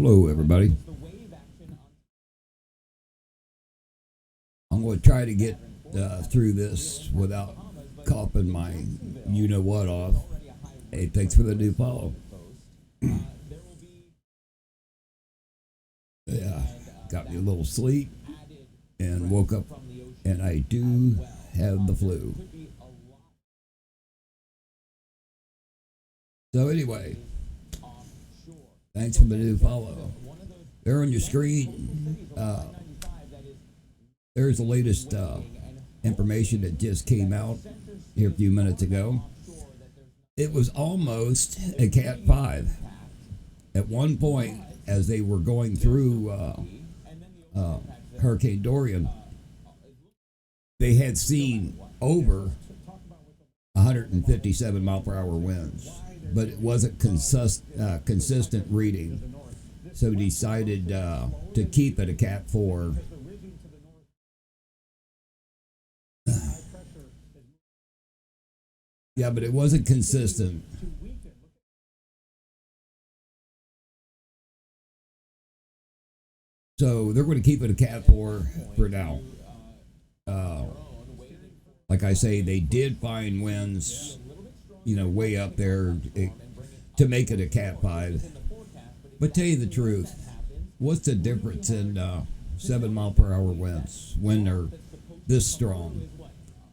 Hello, everybody. I'm going to try to get through this without coughing my you know what off. Hey, thanks for the new follow. Yeah, got me a little sleep and woke up, and I do have the flu. So, anyway, thanks for the new follow. There on your screen, there's the latest information that just came out here a few minutes ago. It was almost a Cat 5. At one point, as they were going through Hurricane Dorian, they had seen over 157 mile per hour winds, but it wasn't consistent reading. So decided to keep it a Cat 4. Yeah, but it wasn't consistent. So they're going to keep it a Cat 4 for now. Uh, like I say, they did find winds, way up there to make it a Cat 5. But tell you the truth, what's the difference in 7 mile per hour winds when they're this strong?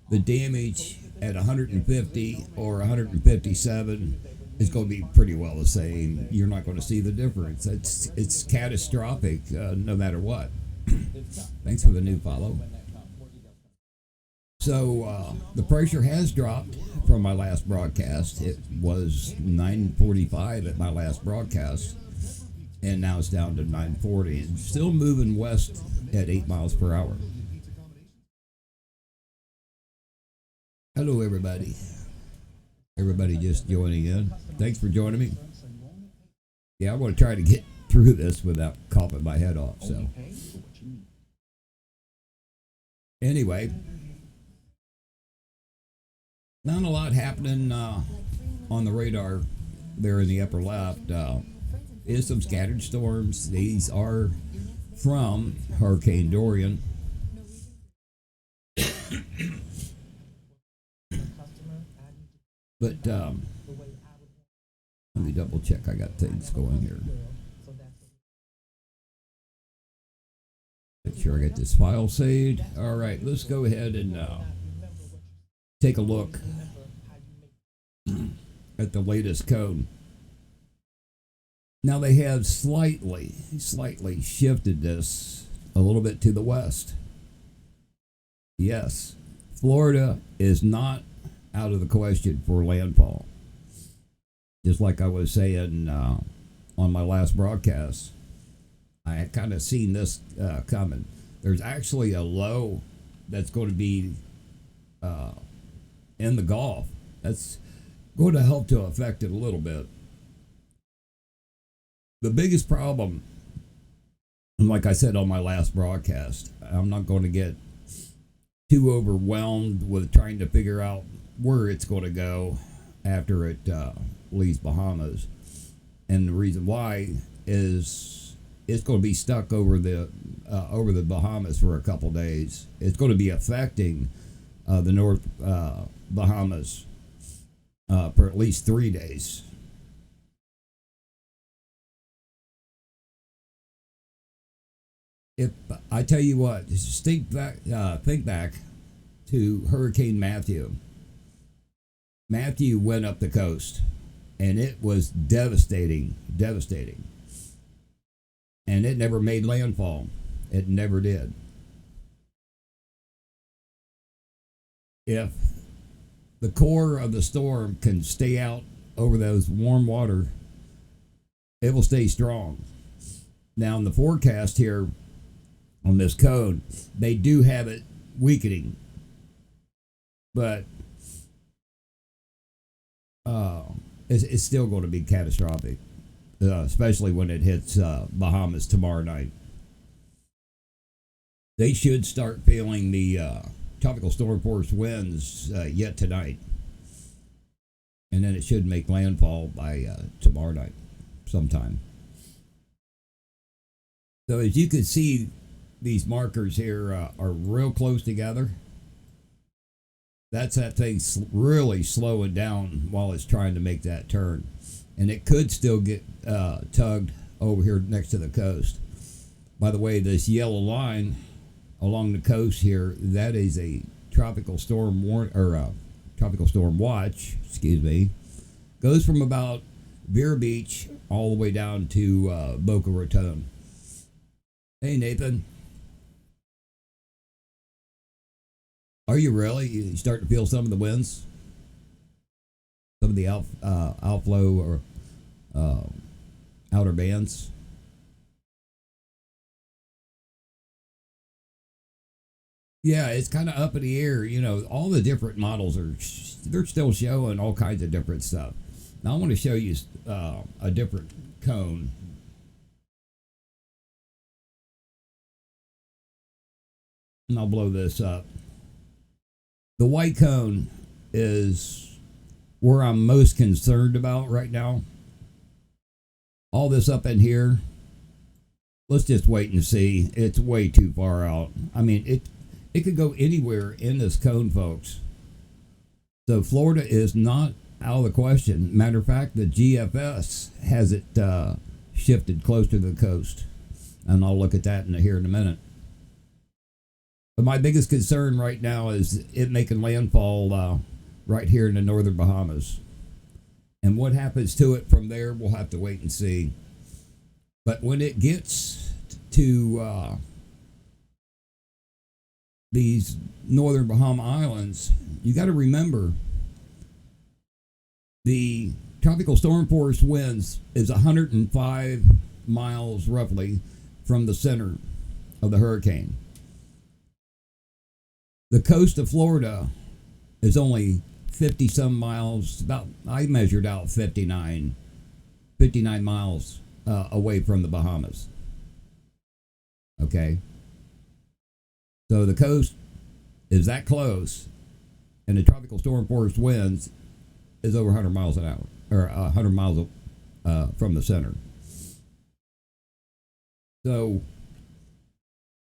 The damage at 150 or 157 is going to be pretty well the same. You're not going to see the difference. It's catastrophic no matter what. Thanks for the new follow. So the pressure has dropped from my last broadcast. It was 945 at my last broadcast, and now it's down to 940. It's still moving west at 8 miles per hour. Hello, everybody. Everybody just joining in. Thanks for joining me. Yeah, I'm going to try to get through this without coughing my head off. So, anyway, not a lot happening on the radar there in the upper left. Is some scattered storms. These are from Hurricane Dorian. But let me double check. I got things going here. Make sure I get this file saved. All right, let's go ahead and take a look at the latest code. Now they have slightly shifted this a little bit to the west. Yes, Florida is not out of the question for landfall. Just like I was saying on my last broadcast, I had kind of seen this coming. There's actually a low that's going to be in the Gulf. That's going to help to affect it a little bit. The biggest problem, like I said on my last broadcast, I'm not going to get too overwhelmed with trying to figure out where it's going to go after it leaves Bahamas. And the reason why is it's going to be stuck over the Bahamas for a couple days. It's going to be affecting the North Bahamas for at least 3 days. If I tell you what, just think back to Hurricane Matthew. Matthew went up the coast, and it was devastating. And it never made landfall. It never did. If the core of the storm can stay out over those warm water, it will stay strong. Now, in the forecast here on this code, they do have it weakening, but it's still going to be catastrophic, especially when it hits Bahamas tomorrow night. They should start feeling the tropical storm force winds yet tonight, and then it should make landfall by tomorrow night sometime. So as you can see, these markers here are real close together. That's that thing really slowing down while it's trying to make that turn. And it could still get tugged over here next to the coast. By the way, this yellow line along the coast here, that is a tropical storm tropical storm watch, excuse me. Goes from about Vero Beach all the way down to Boca Raton. Hey, Nathan. Are you really? You start to feel some of the winds? Some of the outflow or outer bands? Yeah, it's kind of up in the air. You know, all the different models they're still showing all kinds of different stuff. Now I want to show you a different cone. And I'll blow this up. The white cone is where I'm most concerned about right now. All this up in here, let's just wait and see. It's way too far out. I mean, it could go anywhere in this cone, folks. So Florida is not out of the question. Matter of fact, the GFS has it shifted close to the coast. And I'll look at that here in a minute. But my biggest concern right now is it making landfall right here in the northern Bahamas. And what happens to it from there, we'll have to wait and see. But when it gets to these northern Bahama Islands, you got to remember the tropical storm force winds is 105 miles roughly from the center of the hurricane. The coast of Florida is only 50 some miles, I measured out 59 miles away from the Bahamas. Okay. So the coast is that close, and the tropical storm force winds is over 100 miles an hour, or 100 miles from the center. So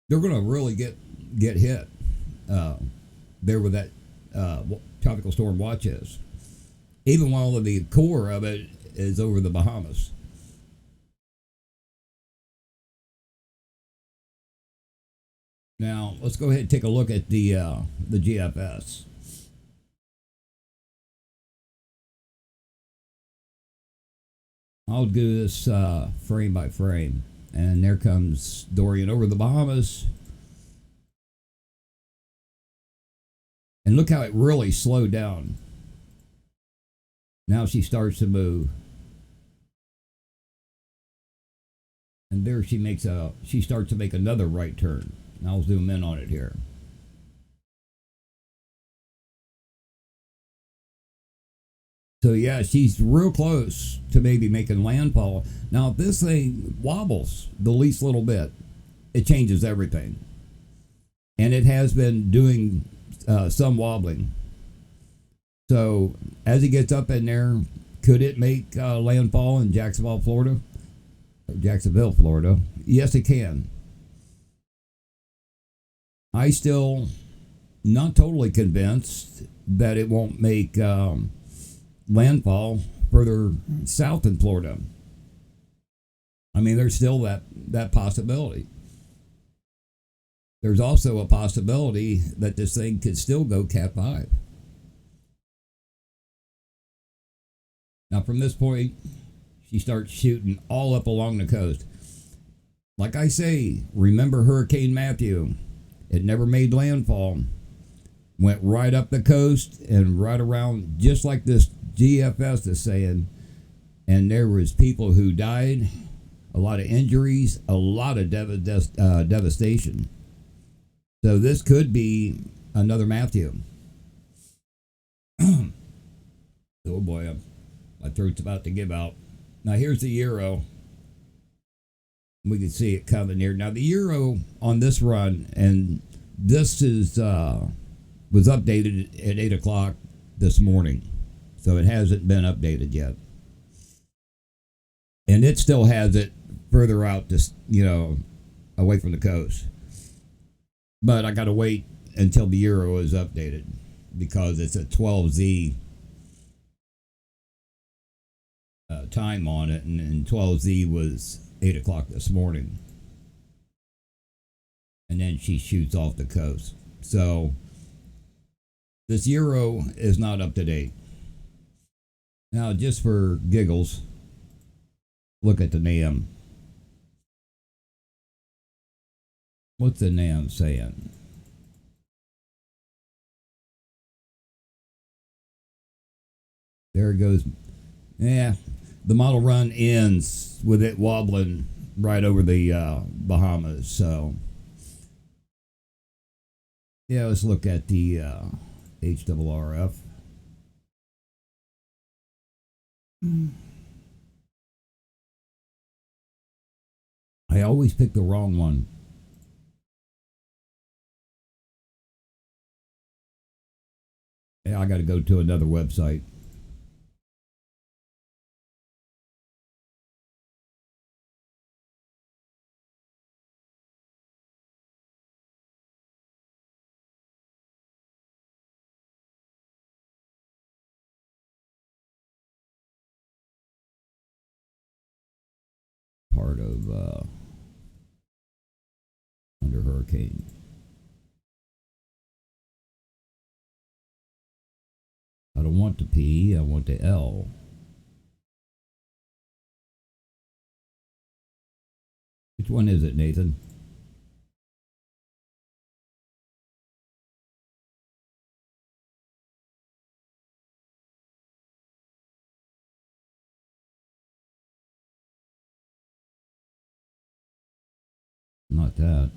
they're going to really get hit there where that tropical storm watch is, even while the core of it is over the Bahamas. Now let's go ahead and take a look at the GFS. I'll do this frame by frame, and there comes Dorian over the Bahamas. And look how it really slowed down. Now she starts to move. And there she starts to make another right turn. And I'll zoom in on it here. So yeah, she's real close to maybe making landfall. Now if this thing wobbles the least little bit, it changes everything. And it has been doing some wobbling. So as it gets up in there, could it make landfall in Jacksonville, Florida? Yes, it can. I still not totally convinced that it won't make landfall further south in Florida. I mean, there's still that possibility. There's also a possibility that this thing could still go Cat 5. Now, from this point, she starts shooting all up along the coast. Like I say, remember Hurricane Matthew. It never made landfall. Went right up the coast and right around, just like this GFS is saying. And there was people who died, a lot of injuries, a lot of devastation. So this could be another Matthew. Oh boy, my throat's about to give out. Now here's the Euro. We can see it coming here. Now the Euro on this run, and this is was updated at 8 o'clock this morning. So it hasn't been updated yet. And it still has it further out, away from the coast. But I got to wait until the euro is updated because it's a 12Z time on it, and 12Z was 8 o'clock this morning. And then she shoots off the coast. So this euro is not up to date. Now, just for giggles, look at the NAM. What's the NAM saying? There it goes. Yeah, the model run ends with it wobbling right over the Bahamas. So, yeah, let's look at the HRRF. I always pick the wrong one. Yeah, I got to go to another website. Part of under hurricane. I don't want the P, I want the L. Which one is it, Nathan? Not that.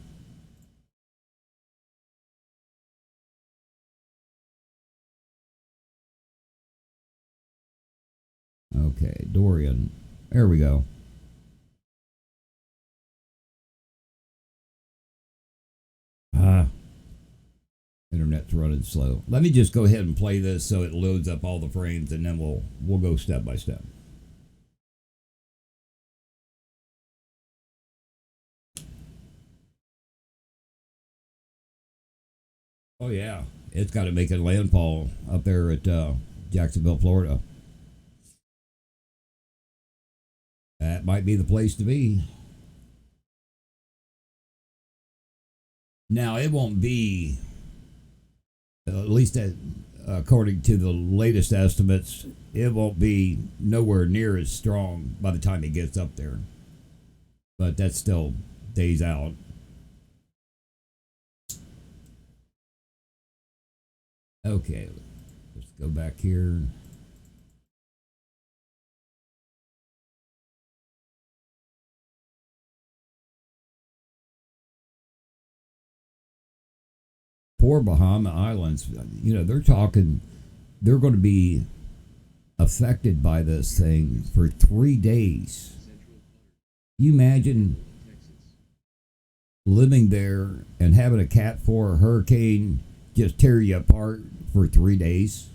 Okay, Dorian. There we go. Internet's running slow. Let me just go ahead and play this so it loads up all the frames, and then we'll go step by step. Oh yeah, it's got to make a landfall up there at Jacksonville, Florida. That might be the place to be. Now it won't be, at least according to the latest estimates, it won't be nowhere near as strong by the time it gets up there. But that's still days out. Okay, let's go back here. Poor Bahama Islands, they're talking, they're going to be affected by this thing for 3 days. You imagine living there and having a Cat 4 hurricane just tear you apart for 3 days?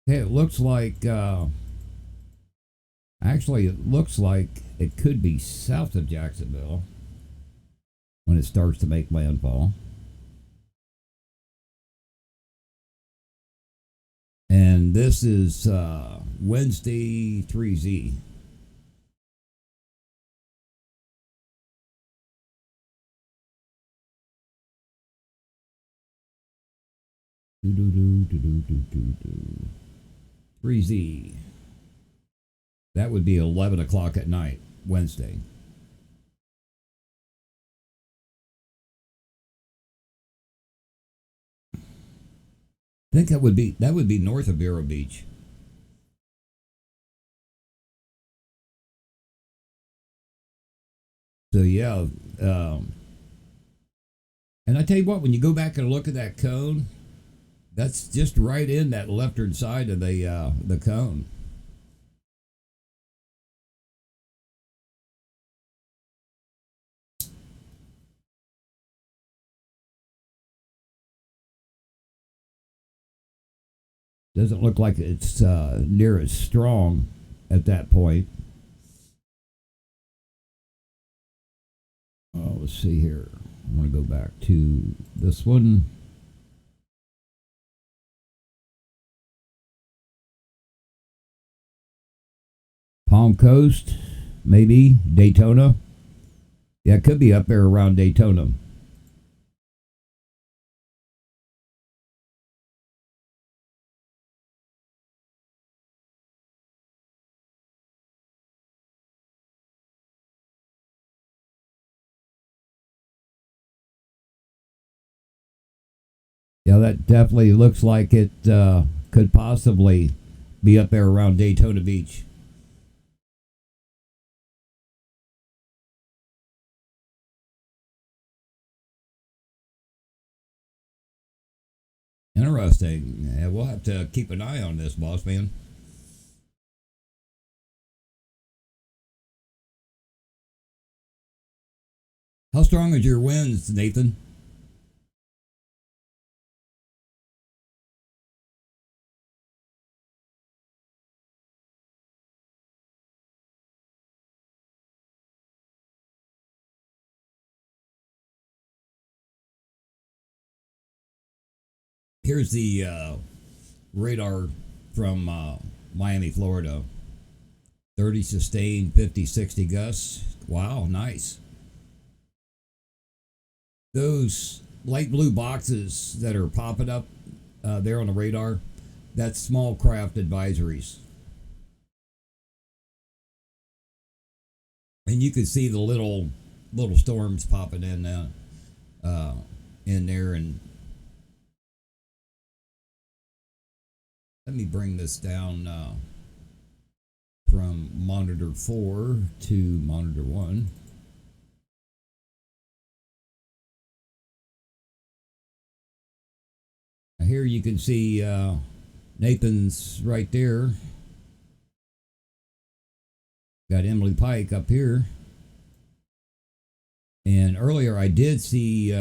Hey, it looks like, actually, it looks like it could be south of Jacksonville when it starts to make landfall. And this is Wednesday 3Z. Do do do do do do do do. 3Z. That would be 11 o'clock at night, Wednesday. I think that would be north of Vero Beach. So yeah, and I tell you what, when you go back and look at that cone, that's just right in that leftern side of the cone. Doesn't look like it's near as strong at that point. Oh, let's see here. I want to go back to this one. Palm Coast, maybe Daytona. Yeah, it could be up there around Daytona. Yeah, that definitely looks like it could possibly be up there around Daytona Beach. Interesting. Yeah, we'll have to keep an eye on this, boss man. How strong is your winds, Nathan? Here's the radar from Miami, Florida. 30 sustained, 50, 60 gusts. Wow, nice. Those light blue boxes that are popping up there on the radar, that's small craft advisories. And you can see the little storms popping uh, in there. And let me bring this down from monitor 4 to monitor 1. Here you can see Nathan's right there. Got Emily Pike up here. And earlier I did see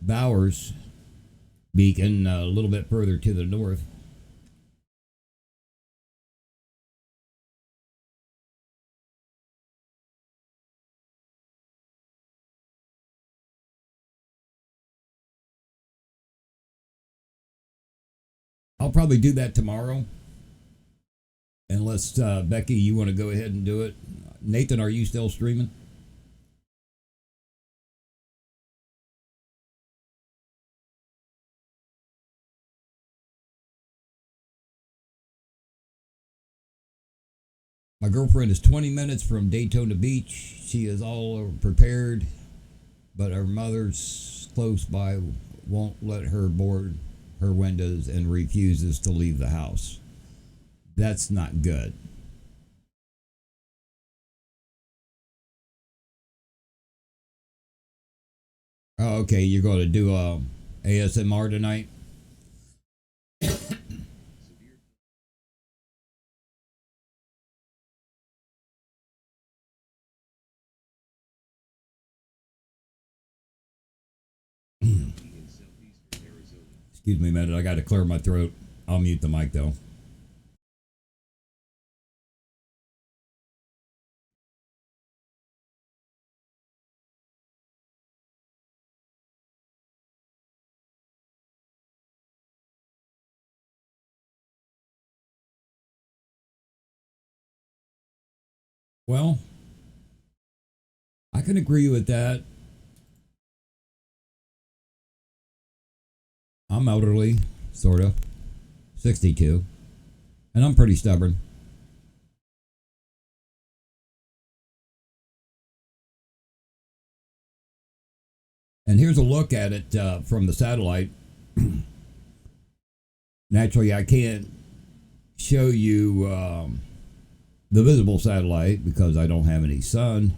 Bowers Beacon a little bit further to the north. I'll probably do that tomorrow. Unless, Becky, you want to go ahead and do it. Nathan, are you still streaming? My girlfriend is 20 minutes from Daytona Beach. She is all prepared, but her mother's close by, won't let her board her windows and refuses to leave the house. That's not good. Oh, okay, you're going to do ASMR tonight? Excuse me a minute, I got to clear my throat. I'll mute the mic though. Well, I can agree with that. I'm elderly, sort of, 62, and I'm pretty stubborn. And here's a look at it from the satellite. Naturally, I can't show you the visible satellite because I don't have any sun.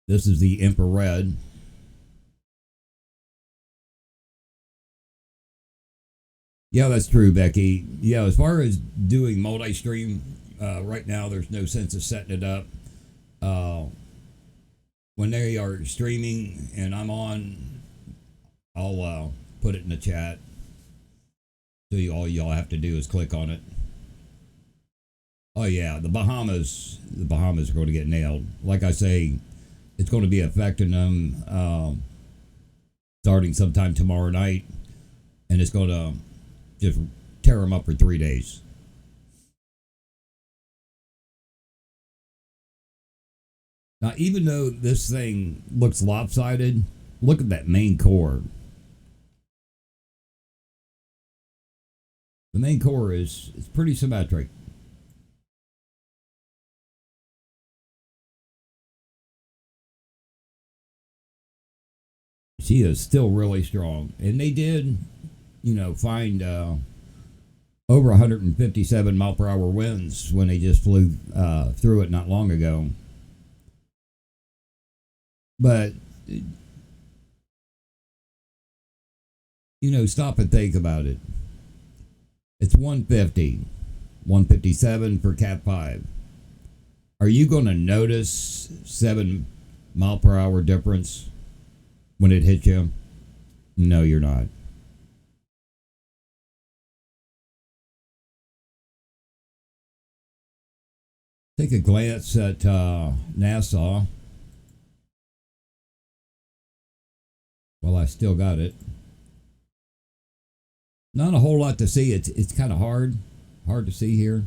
This is the infrared. Yeah, that's true, Becky. Yeah, as far as doing multi-stream, right now there's no sense of setting it up. Uh, when they are streaming and I'm on, I'll put it in the chat. So all y'all have to do is click on it. Oh yeah, the Bahamas are going to get nailed. Like I say, it's going to be affecting them starting sometime tomorrow night, and it's going to just tear them up for 3 days. Now, even though this thing looks lopsided, look at that main core. The main core is pretty symmetric. She is still really strong, and they did, find over 157 mile per hour winds when they just flew through it not long ago. But stop and think about it. It's 150, 157 for Cat 5. Are you going to notice 7 mile per hour difference when it hits you? No, you're not. Take a glance at Nassau. Well, I still got it. Not a whole lot to see. It's kind of hard to see here.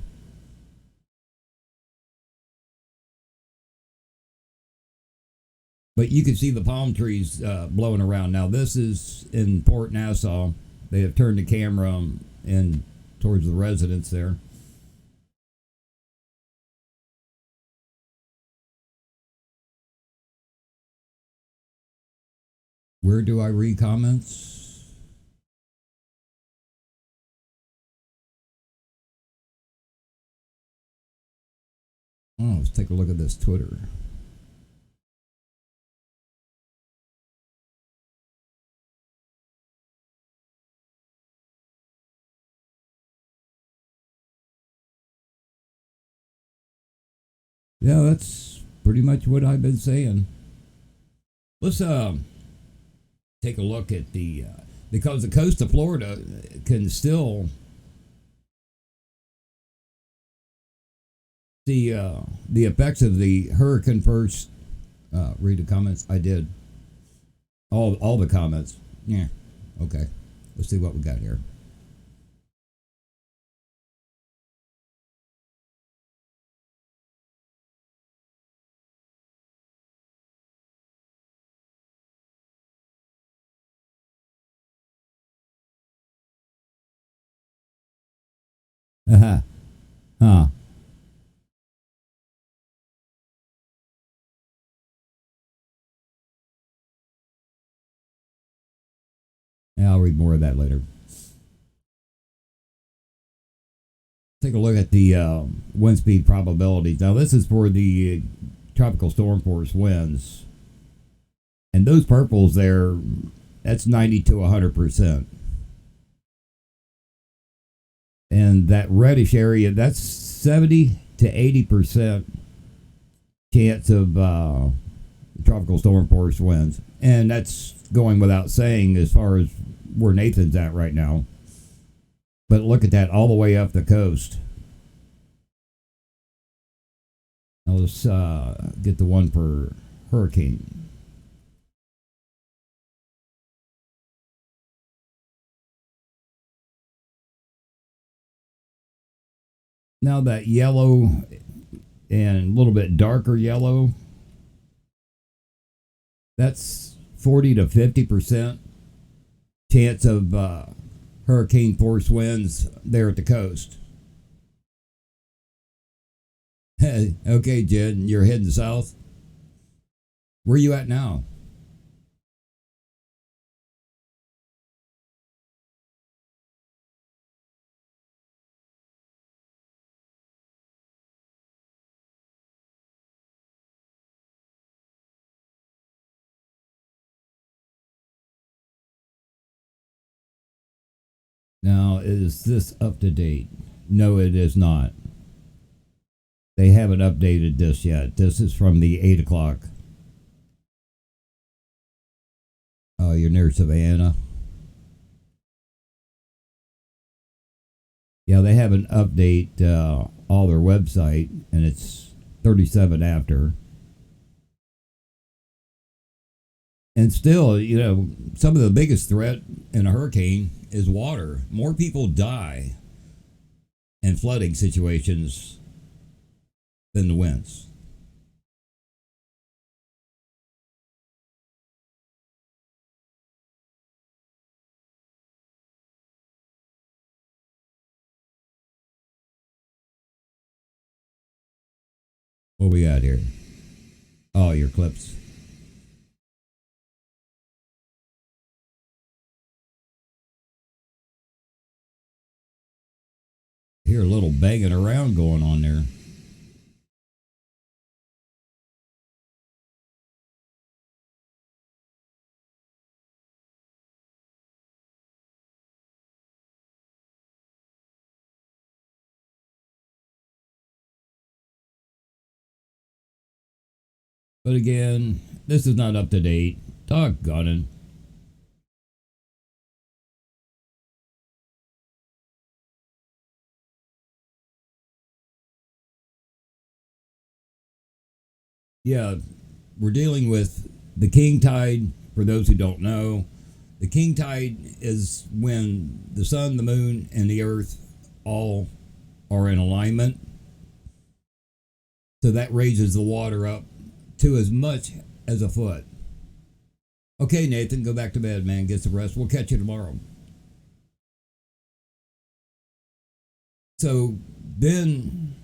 But you can see the palm trees blowing around. Now this is in Port Nassau. They have turned the camera in towards the residents there. Where do I read comments? Oh, let's take a look at this Twitter. Yeah, that's pretty much what I've been saying. Let's take a look at the because the coast of Florida can still see the effects of the hurricane first. Read the comments. I did all the comments. Yeah. Okay. Let's see what we got here. Uh-huh. Huh. Yeah, I'll read more of that later. Take a look at the wind speed probabilities. Now, this is for the tropical storm force winds, and those purples there, that's 90 to 100%, and that reddish area, that's 70 to 80% chance of tropical storm force winds, and that's going without saying as far as where Nathan's at right now. But look at that all the way up the coast. Now let's get the one for hurricane. Now that yellow and a little bit darker yellow, that's 40 to 50% chance of hurricane force winds there at the coast. Okay, Jed, you're heading south. Where are you at now? Now, is this up to date? No, it is not. They haven't updated this yet. This is from the 8 o'clock. Oh, you're near Savannah. Yeah, they have an update all their website, and it's 37 after. And still, some of the biggest threat in a hurricane is water. More people die in flooding situations than the winds. What we got here? Oh, your clips. Hear a little banging around going on there. But again, this is not up to date. Doggone it. Yeah, we're dealing with the king tide. For those who don't know, the king tide is when the sun, the moon, and the earth all are in alignment. So that raises the water up to as much as a foot. Okay, Nathan, go back to bed, man. Get some rest. We'll catch you tomorrow. So then,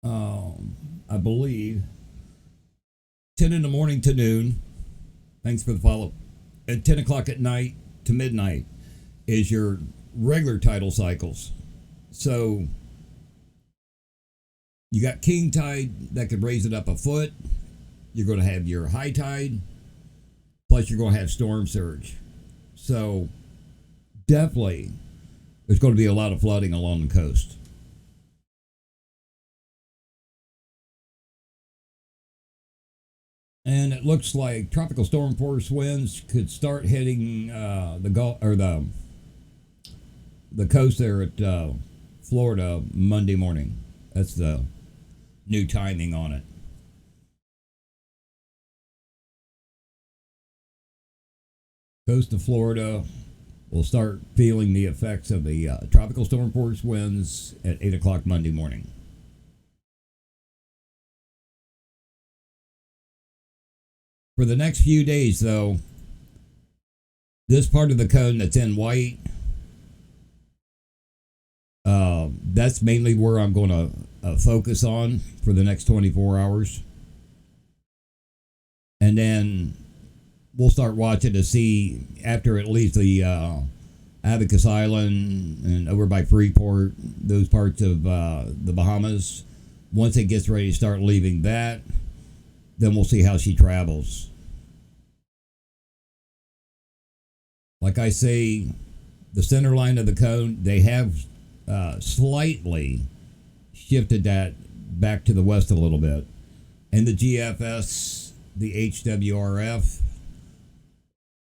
I believe 10 in the morning to noon. Thanks for the follow. At 10 o'clock at night to midnight is your regular tidal cycles. So you got king tide that could raise it up a foot. You're going to have your high tide, plus you're going to have storm surge. So definitely there's going to be a lot of flooding along the coast. And it looks like tropical storm force winds could start hitting the Gulf or the coast there at Florida Monday morning. That's the new timing on it. Coast of Florida will start feeling the effects of the tropical storm force winds at 8 o'clock Monday morning. For the next few days, though, this part of the cone that's in white, that's mainly where I'm going to focus on for the next 24 hours. And then we'll start watching to see after it leaves the Abacus Island and over by Freeport, those parts of the Bahamas. Once it gets ready to start leaving that, then we'll see how she travels. Like I say, the center line of the cone, they have slightly shifted that back to the west a little bit. And the GFS, the HWRF,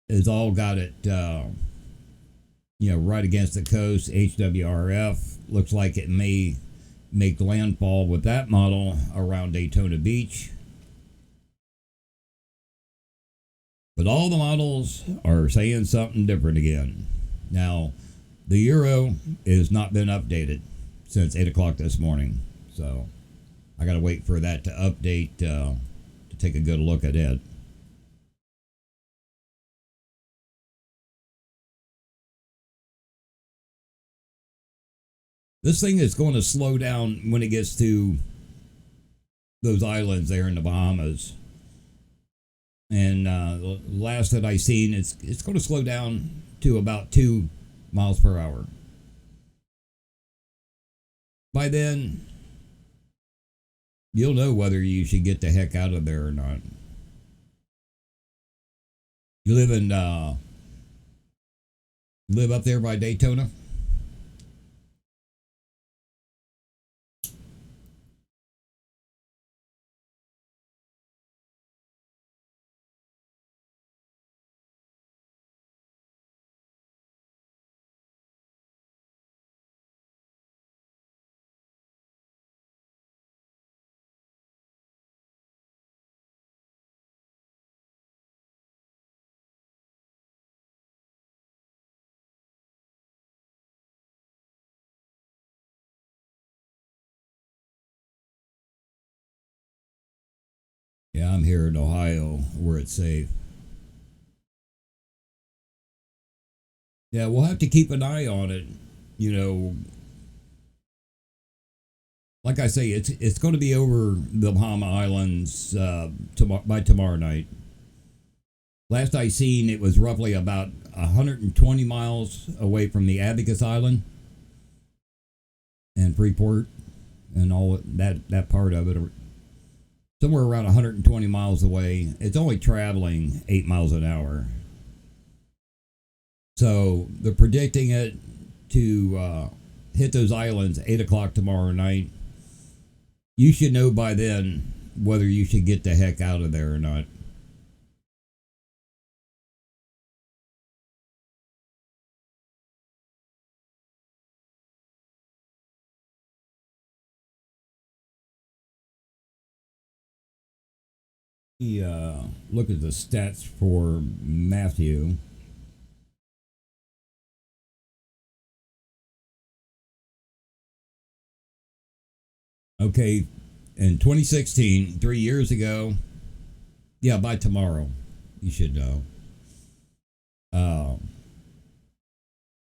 has all got it, right against the coast. HWRF looks like it may make landfall with that model around Daytona Beach. But all the models are saying something different again. Now, the Euro has not been updated since 8 o'clock this morning. So I got to wait for that to update to take a good look at it. This thing is going to slow down when it gets to those islands there in the Bahamas. And last that I seen, it's going to slow down to about 2 miles per hour. By then, you'll know whether you should get the heck out of there or not. You live up there by Daytona? I'm here in Ohio where it's safe. Yeah, we'll have to keep an eye on it. You know, like I say, it's going to be over the Bahama Islands by tomorrow night. Last I seen, it was roughly about 120 miles away from the Abacus Island and Freeport and all that part of it. Somewhere around 120 miles away. It's only traveling 8 miles an hour. So they're predicting it to hit those islands 8 o'clock tomorrow night. You should know by then whether you should get the heck out of there or not. Look at the stats for Matthew. Okay, in 2016, 3 years ago, yeah, by tomorrow, you should know. Uh,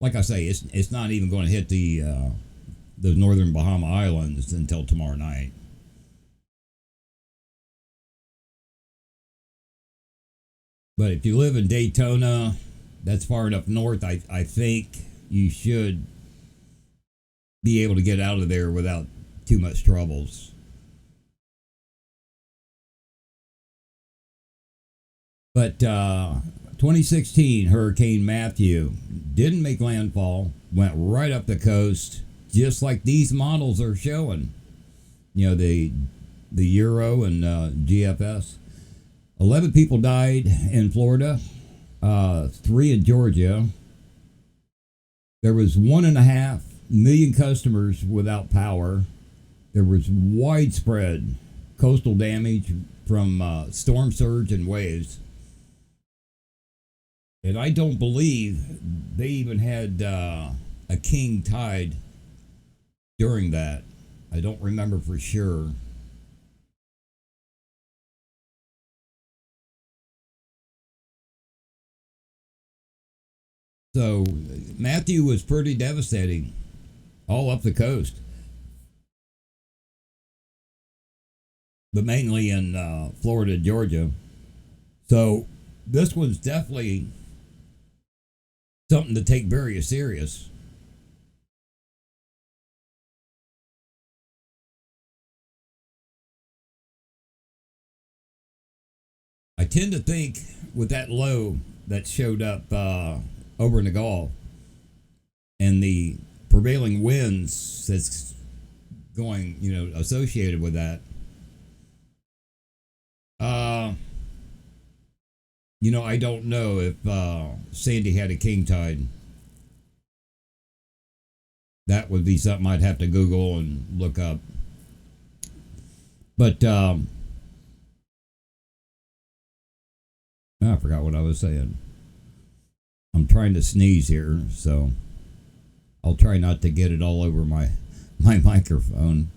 like I say, it's not even going to hit the northern Bahama Islands until tomorrow night. But if you live in Daytona, that's far enough north. I think you should be able to get out of there without too much troubles. But 2016 Hurricane Matthew didn't make landfall, went right up the coast, just like these models are showing. You know, the Euro and GFS. 11 people died in Florida, 3 in Georgia. There was 1.5 million customers without power. There was widespread coastal damage from storm surge and waves. And I don't believe they even had a king tide during that. I don't remember for sure. So Matthew was pretty devastating all up the coast, but mainly in Florida, Georgia. So this was definitely something to take very serious. I tend to think with that low that showed up over in the Gulf and the prevailing winds that's going, associated with that. Uh, I don't know if Sandy had a king tide. That would be something I'd have to Google and look up. But I forgot what I was saying. I'm trying to sneeze here, so I'll try not to get it all over my microphone.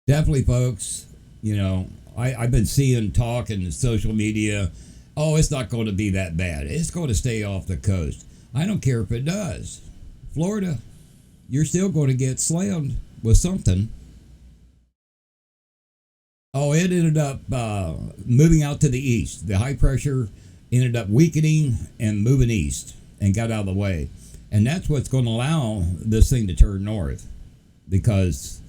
Definitely, folks. I've been seeing talk in social media. Oh, it's not going to be that bad. It's going to stay off the coast. I don't care if it does. Florida, you're still going to get slammed with something. Oh, it ended up moving out to the east. The high pressure ended up weakening and moving east and got out of the way. And that's what's going to allow this thing to turn north. Because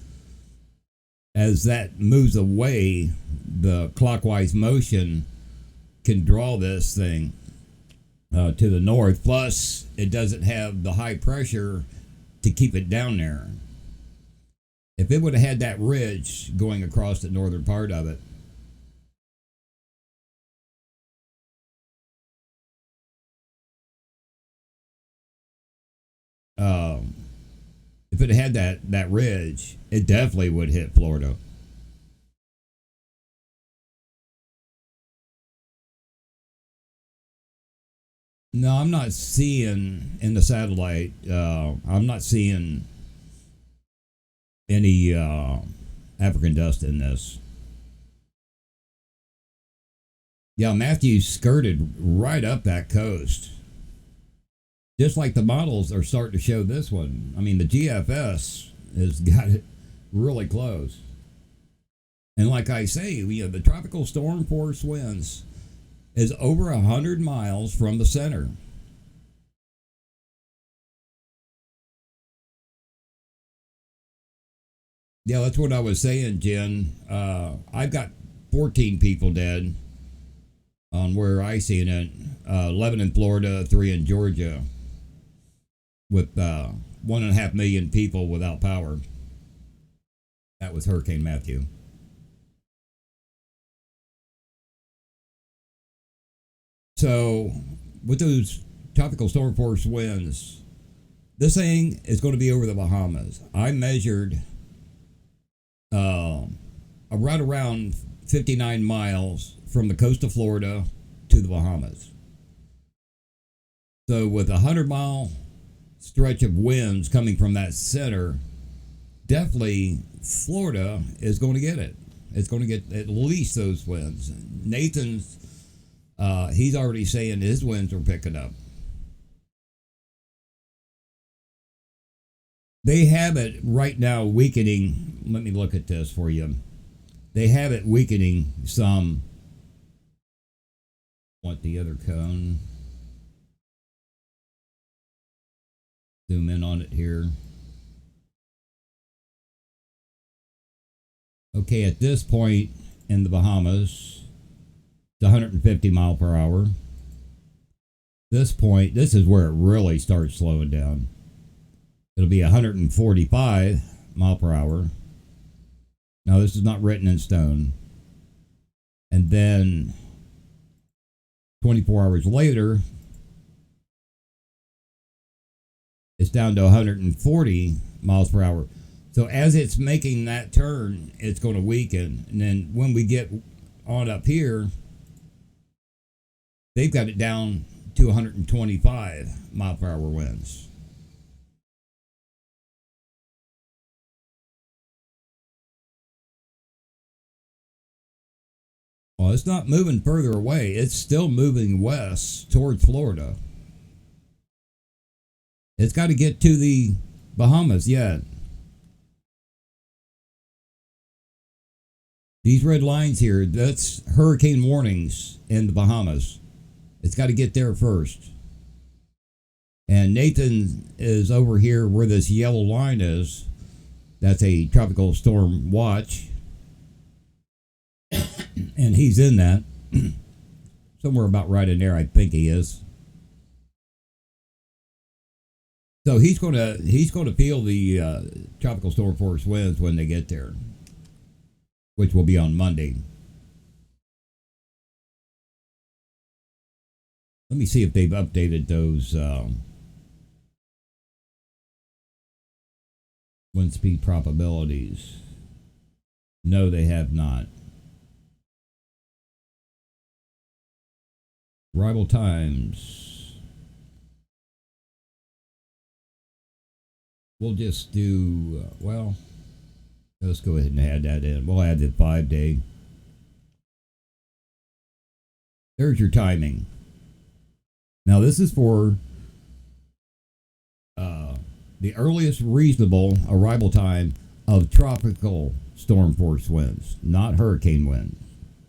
as that moves away, the clockwise motion can draw this thing to the north. Plus, it doesn't have the high pressure to keep it down there. If it would have had that ridge going across the northern part of it, um, if it had that ridge, it definitely would hit Florida. No, I'm not seeing in the satellite. I'm not seeing any African dust in this. Yeah, Matthew skirted right up that coast. Just like the models are starting to show this one. I mean, the GFS has got it really close. And like I say, the tropical storm force winds is over 100 miles from the center. Yeah, that's what I was saying, Jen. I've got 14 people dead on where I seen it. 11 in Florida, 3 in Georgia, with 1.5 million people without power. That was Hurricane Matthew. So, with those tropical storm force winds, this thing is going to be over the Bahamas. I measured right around 59 miles from the coast of Florida to the Bahamas. So, with a 100-mile stretch of winds coming from that center, definitely Florida is going to get it. It's going to get at least those winds. Nathan's, he's already saying his winds are picking up. They have it right now weakening. Let me look at this for you. They have it weakening some. Want the other cone? Zoom in on it here. Okay, at this point in the Bahamas, it's 150 mile per hour. This point, this is where it really starts slowing down. It'll be 145 mile per hour. Now, this is not written in stone. And then 24 hours later, it's down to 140 miles per hour. So as it's making that turn, it's going to weaken. And then when we get on up here, they've got it down to 125 mile per hour winds. Well, it's not moving further away. It's still moving west towards Florida. It's got to get to the Bahamas yet. These red lines here, that's hurricane warnings in the Bahamas. It's got to get there first. And Nathan is over here where this yellow line is. That's a tropical storm watch. And he's in that. Somewhere about right in there, I think he is. So he's going to feel the tropical storm force winds when they get there, which will be on Monday. Let me see if they've updated those wind speed probabilities. No, they have not. Arrival times. We'll just do, let's go ahead and add that in. We'll add the 5-day. There's your timing. Now, this is for the earliest reasonable arrival time of tropical storm force winds, not hurricane winds.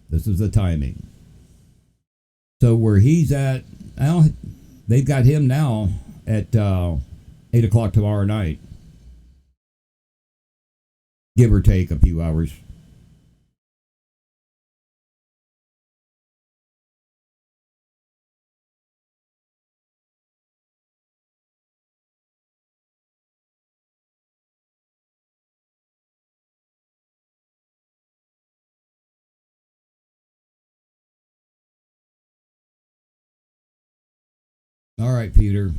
This is the timing. So where he's at, well, they've got him now at 8 o'clock tomorrow night, give or take a few hours. All right, Peter.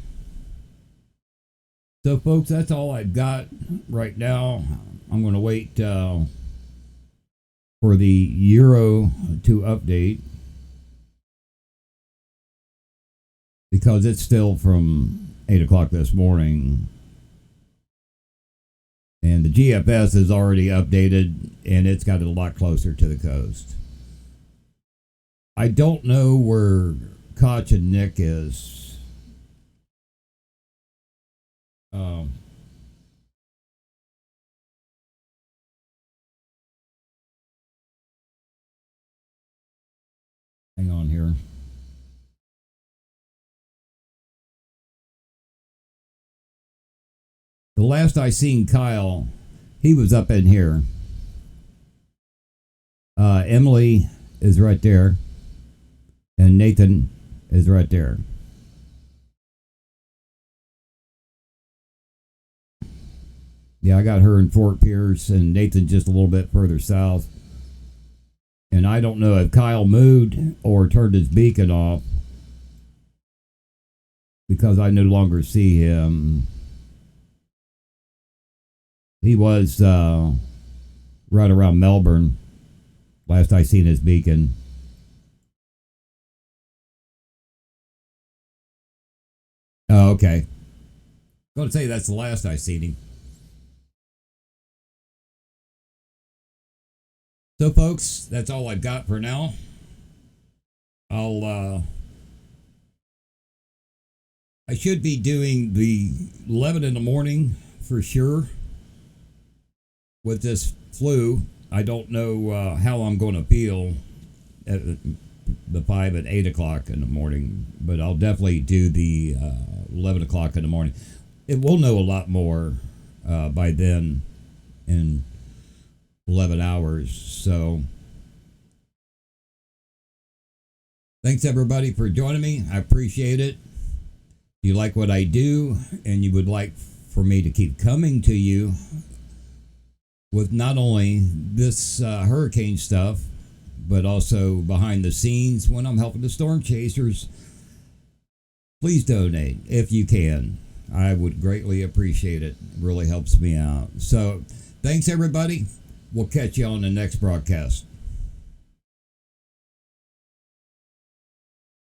So, folks, that's all I've got right now. I'm going to wait for the Euro to update. because it's still from 8 o'clock this morning. And the GFS is already updated, and it's got it a lot closer to the coast. I don't know where Koch and Nick is. Hang on here. The last I seen Kyle, he was up in here. Emily is right there, and Nathan is right there. Yeah, I got her in Fort Pierce, and Nathan just a little bit further south. And I don't know if Kyle moved or turned his beacon off, because I no longer see him. He was right around Melbourne last I seen his beacon. Oh, okay. I'm going to say that's the last I seen him. So, folks, that's all I've got for now. I should be doing the 11 in the morning for sure. With this flu, I don't know how I'm going to feel at the 5 and 8 o'clock in the morning, but I'll definitely do the 11 o'clock in the morning. We'll know a lot more by then in 11 hours. So thanks everybody for joining me. I appreciate it. If you like what I do and you would like for me to keep coming to you with not only this hurricane stuff, but also behind the scenes when I'm helping the storm chasers, please donate if you can. I would greatly appreciate it. It really helps me out. So thanks everybody. We'll catch you on the next broadcast.